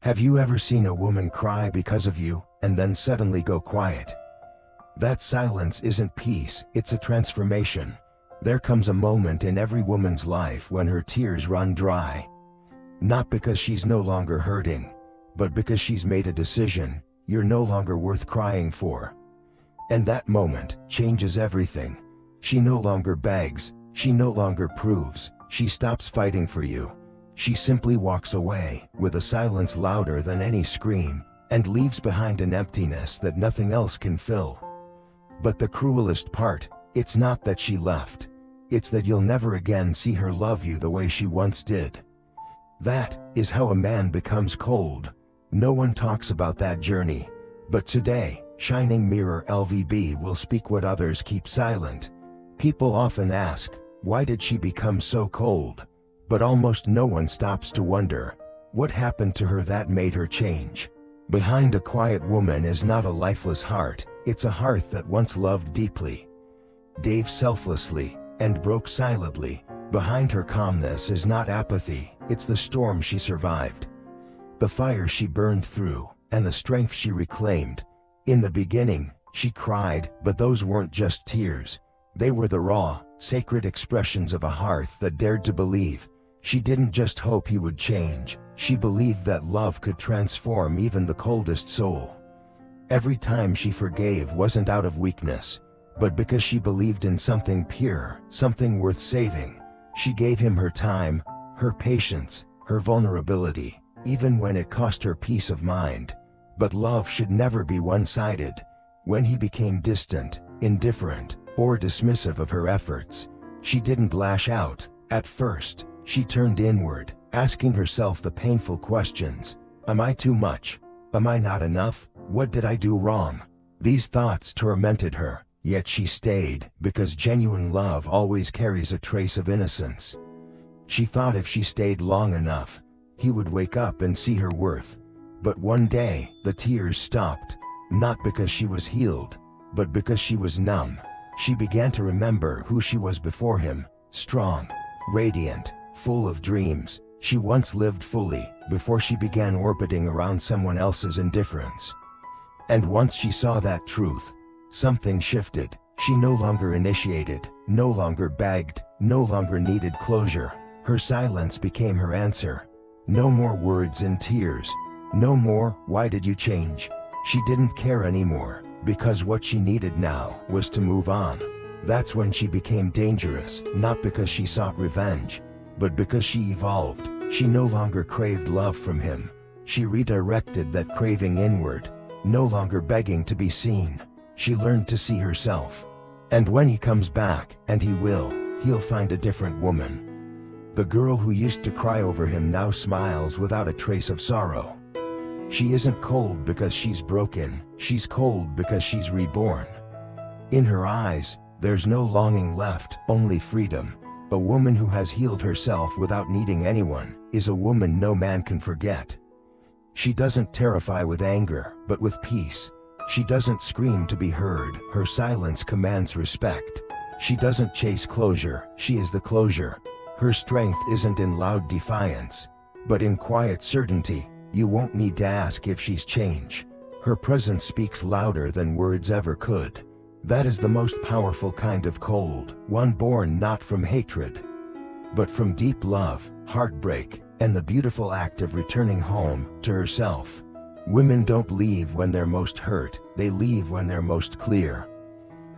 Have you ever seen a woman cry because of you, and then suddenly go quiet? That silence isn't peace, it's a transformation. There comes a moment in every woman's life when her tears run dry. Not because she's no longer hurting, but because she's made a decision: you're no longer worth crying for. And that moment changes everything. She no longer begs, she no longer proves, she stops fighting for you. She simply walks away, with a silence louder than any scream, and leaves behind an emptiness that nothing else can fill. But the cruelest part, it's not that she left. It's that you'll never again see her love you the way she once did. That is how a man becomes cold. No one talks about that journey. But today, Shining Mirror-LVB will speak what others keep silent. People often ask, why did she become so cold? But almost no one stops to wonder, what happened to her that made her change? Behind a quiet woman is not a lifeless heart, it's a heart that once loved deeply, gave selflessly, and broke silently. Behind her calmness is not apathy, it's the storm she survived, the fire she burned through, and the strength she reclaimed. In the beginning, she cried, but those weren't just tears. They were the raw, sacred expressions of a heart that dared to believe. She didn't just hope he would change, she believed that love could transform even the coldest soul. Every time she forgave wasn't out of weakness, but because she believed in something pure, something worth saving. She gave him her time, her patience, her vulnerability, even when it cost her peace of mind. But love should never be one-sided. When he became distant, indifferent, or dismissive of her efforts, she didn't lash out. At first, she turned inward, asking herself the painful questions. Am I too much? Am I not enough? What did I do wrong? These thoughts tormented her, yet she stayed, because genuine love always carries a trace of innocence. She thought if she stayed long enough, he would wake up and see her worth. But one day, the tears stopped, not because she was healed, but because she was numb. She began to remember who she was before him: strong, radiant, full of dreams. She once lived fully, before she began orbiting around someone else's indifference. And once she saw that truth, something shifted. She no longer initiated, no longer begged, no longer needed closure. Her silence became her answer. No more words and tears. No more, why did you change? She didn't care anymore, because what she needed now was to move on. That's when she became dangerous, not because she sought revenge, but because she evolved. She no longer craved love from him. She redirected that craving inward, no longer begging to be seen. She learned to see herself. And when he comes back, and he will, he'll find a different woman. The girl who used to cry over him now smiles without a trace of sorrow. She isn't cold because she's broken, she's cold because she's reborn. In her eyes, there's no longing left, only freedom. A woman who has healed herself without needing anyone is a woman no man can forget. She doesn't terrify with anger, but with peace. She doesn't scream to be heard, her silence commands respect. She doesn't chase closure, she is the closure. Her strength isn't in loud defiance, but in quiet certainty. You won't need to ask if she's changed. Her presence speaks louder than words ever could. That is the most powerful kind of cold, one born not from hatred, but from deep love, heartbreak, and the beautiful act of returning home to herself. Women don't leave when they're most hurt, they leave when they're most clear.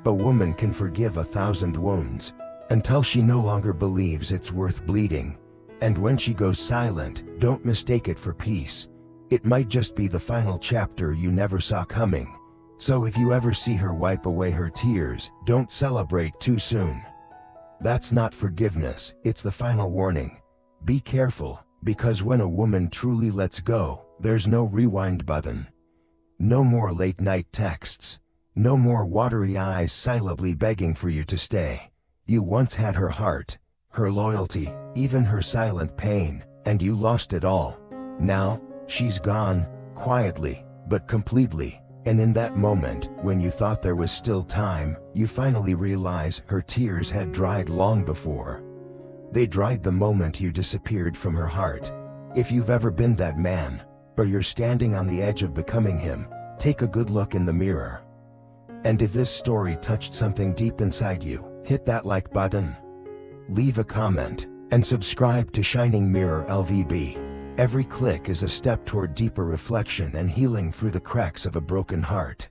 A woman can forgive 1,000 wounds, until she no longer believes it's worth bleeding. And when she goes silent, don't mistake it for peace. It might just be the final chapter you never saw coming. So if you ever see her wipe away her tears, don't celebrate too soon. That's not forgiveness, it's the final warning. Be careful, because when a woman truly lets go, there's no rewind button. No more late-night texts. No more watery eyes silently begging for you to stay. You once had her heart, her loyalty, even her silent pain, and you lost it all. Now, she's gone, quietly, but completely. And in that moment, when you thought there was still time, you finally realize her tears had dried long before. They dried the moment you disappeared from her heart. If you've ever been that man, or you're standing on the edge of becoming him, take a good look in the mirror. And if this story touched something deep inside you, hit that like button, leave a comment, and subscribe to Shining Mirror-LVB. Every click is a step toward deeper reflection and healing through the cracks of a broken heart.